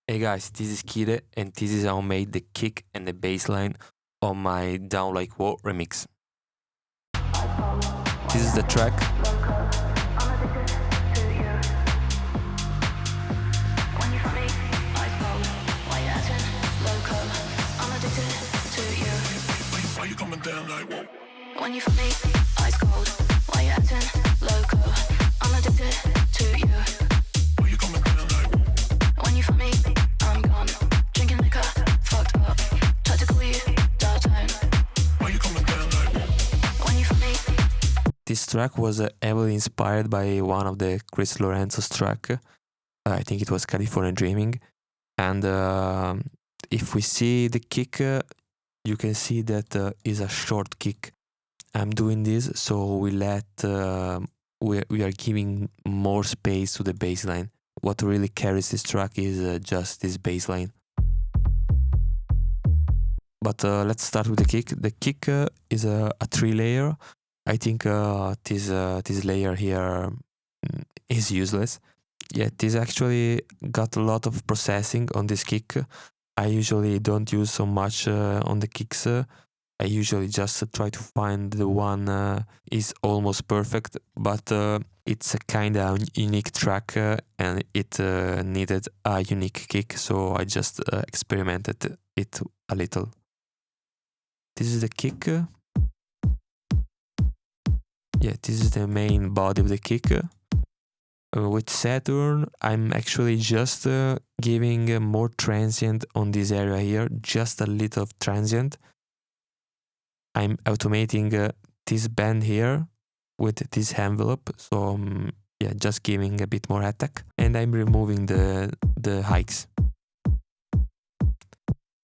Hey guys, this is Kide and this is how I made the kick and the bass line on my Down Like Woah remix. This is the track. Why you coming down like whoa? When you find me, ice cold. Why you acting loco? I'm addicted to you. Why you coming down like whoa? When you find me, I'm gone. Drinking liquor, fucked up. Tried to call you downtown. Why you coming down like whoa? When you find me. This track was heavily inspired by one of the Chris Lorenzo's track. I think it was California Dreaming. And if we see the kick, you can see that is a short kick. I'm doing this so we are giving more space to the bass line. What really carries this track is just this bass line. But let's start with the kick. The kick is a 3-layer. I think this layer here is useless. Yeah, this actually got a lot of processing on this kick. I usually don't use so much on the kicks. I usually just try to find the one is almost perfect, but it's a kind of unique track and it needed a unique kick, so I just experimented it a little. This is the kick. Yeah, this is the main body of the kick. With Saturn, I'm actually just giving more transient on this area here, just a little of transient. I'm automating this band here with this envelope, so yeah, just giving a bit more attack. And I'm removing the hikes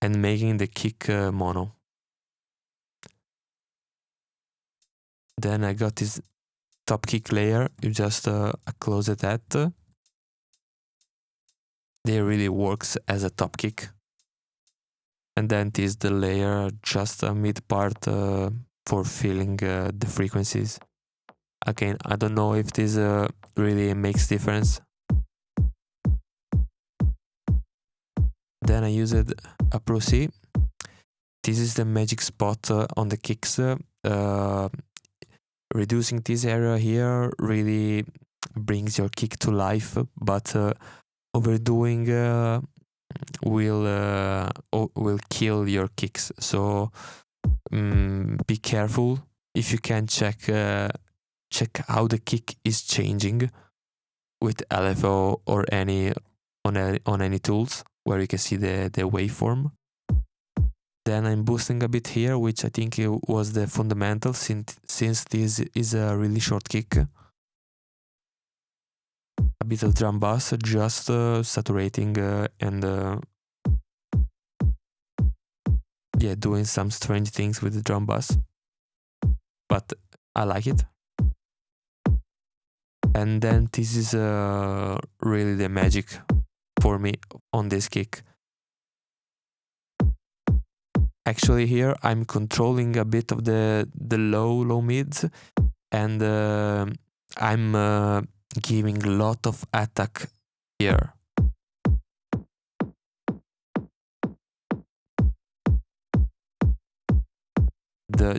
and making the kick mono. Then I got this top kick layer, you just close it at. They really works as a top kick. And then this the layer, just a mid part for filling the frequencies. Again, I don't know if this really makes difference. Then I used a Pro C. This is the magic spot on the kicks. Reducing this area here really brings your kick to life, but overdoing will kill your kicks. So be careful. If you can check how the kick is changing with LFO or on any tools where you can see the waveform. Then I'm boosting a bit here, which I think was the fundamental since this is a really short kick. A bit of drum bass, just saturating and yeah, doing some strange things with the drum bass. But I like it. And then this is really the magic for me on this kick. Actually here I'm controlling a bit of the low mids and I'm giving a lot of attack here.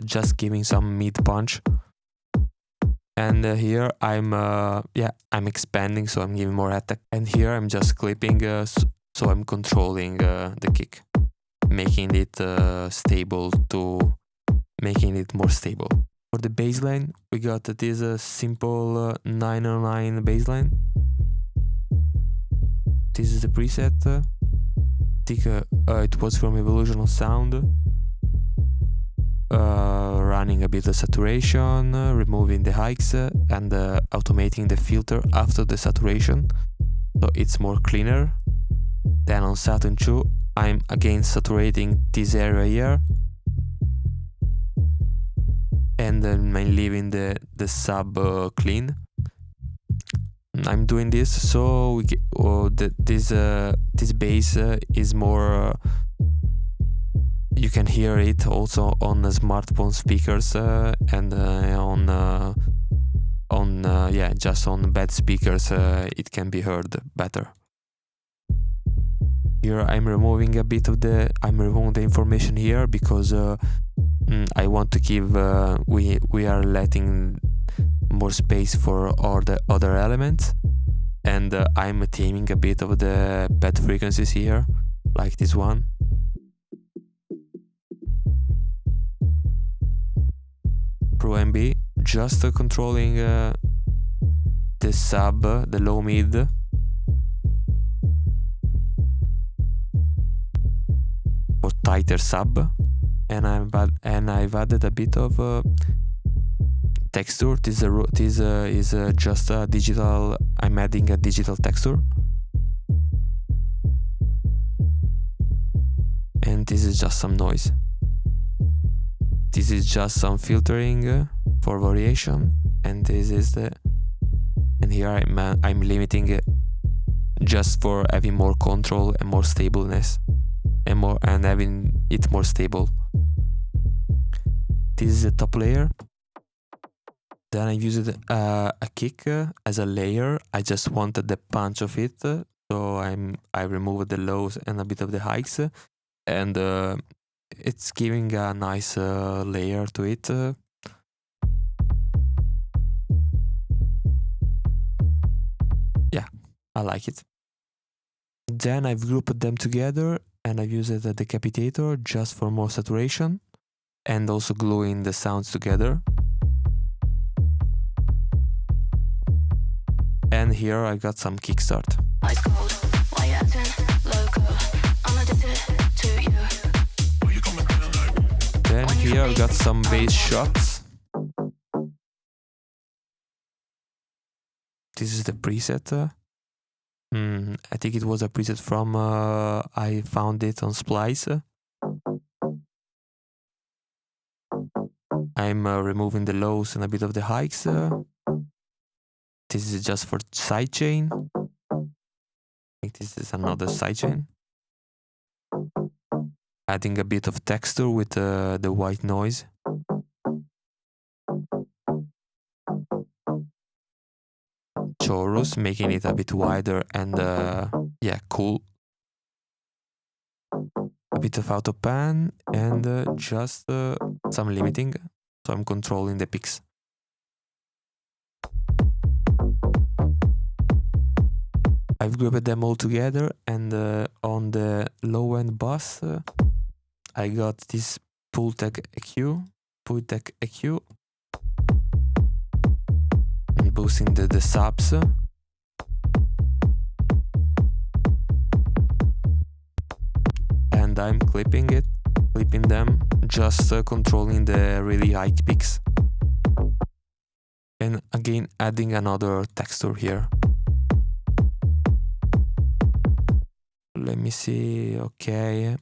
Just giving some mid punch. And here I'm expanding, so I'm giving more attack. And here I'm just clipping, so I'm controlling the kick, making it stable to making it more stable. For the bassline, we got this simple 909 bassline. This is the preset. I think it was from Evolutional Sound. Running a bit of saturation, removing the hikes and automating the filter after the saturation, so it's more cleaner. Then on Saturn 2 I'm again saturating this area here and then I'm leaving the sub clean. I'm doing this so this bass is more you can hear it also on the smartphone speakers and just on bad speakers it can be heard better. Here I'm removing a bit of the information here because I want to give we are letting more space for all the other elements, and I'm taming a bit of the bed frequencies here, like this one. Pro MB, just controlling the sub, the low mid. For tighter sub, and I've added a bit of texture. This is just a digital. I'm adding a digital texture, and this is just some noise. This is just some filtering for variation, and this is the. And here I'm limiting it just for having more control and more stableness, and having it more stable. This is the top layer. Then I used a kick as a layer. I just wanted the punch of it, so I removed the lows and a bit of the highs, and it's giving a nice layer to it. Yeah, I like it. Then I've grouped them together, and I've used a decapitator just for more saturation, and also gluing the sounds together. And here I got some kickstart. Ice cold, why you acting loco? I'm addicted to you. Why you coming down like? Then here I got some bass shots. This is the preset. I think it was a preset from I found it on Splice. I'm removing the lows and a bit of the highs. This is just for sidechain. I think this is another sidechain. Adding a bit of texture with the white noise. Chorus, making it a bit wider and yeah, cool. A bit of auto pan and just some limiting, so I'm controlling the peaks. I've grouped them all together, and on the low end bass I got this Pultec EQ, and boosting the subs. And I'm clipping them, just controlling the really high peaks. And again adding another texture here. Let me see, okay.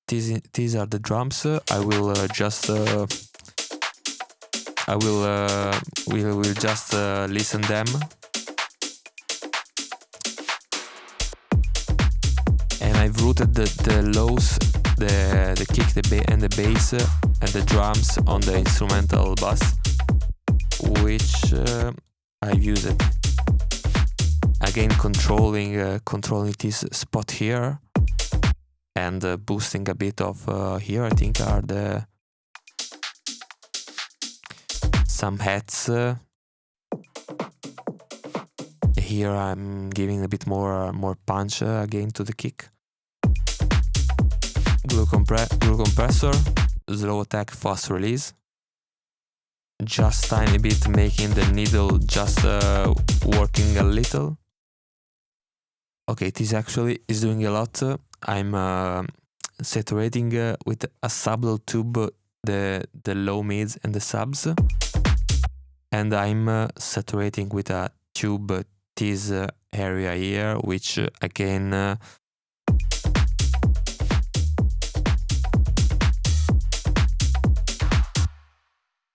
These are the drums. I will just we'll just listen them. And I've routed the lows, the kick, and the bass, and the drums on the instrumental bass, which I've used. Again, controlling this spot here, and boosting a bit of here. I think are some heads. Here I'm giving a bit more punch again to the kick. Glue compressor, slow attack, fast release. Just tiny bit, making the needle just working a little. Okay, this actually is doing a lot. I'm saturating with a sublow tube the low mids and the subs, and I'm saturating with a tube this area here, which again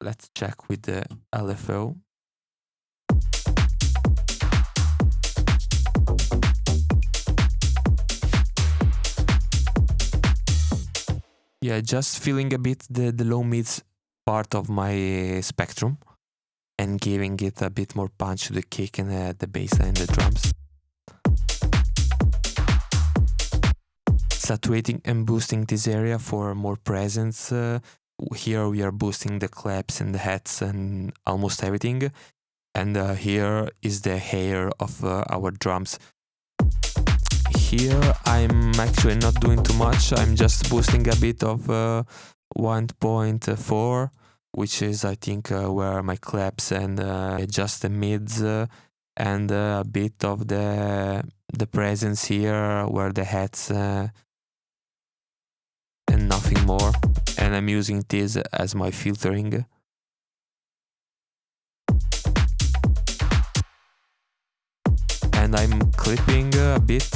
let's check with the LFO. Yeah, just feeling a bit the low mids part of my spectrum and giving it a bit more punch to the kick and the bass and the drums. saturating and boosting this area for more presence. Here we are boosting the claps and the hats and almost everything. And here is the hair of our drums. Here I'm actually not doing too much. I'm just boosting a bit of 1.4, which is I think where my claps and just the mids and a bit of the presence here where the hats and nothing more. And I'm using this as my filtering. And I'm clipping a bit,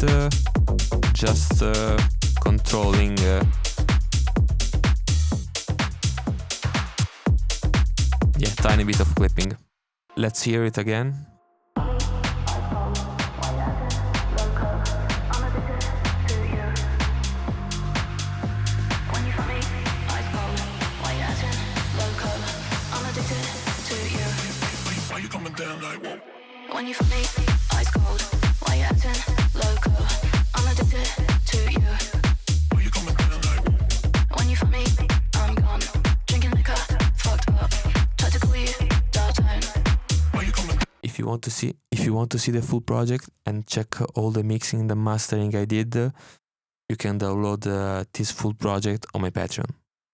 just controlling tiny bit of clipping. Let's hear it again. Why you coming down like whoa? When you for me, ice cold. Why you acting loco? I'm addicted to you. Why you coming down like whoa? When you for me, I'm gone. Drinking liquor, fucked up. Tried to call you, dial tone. Why you coming down? If you want to see the full project and check all the mixing and the mastering I did, you can download this full project on my Patreon.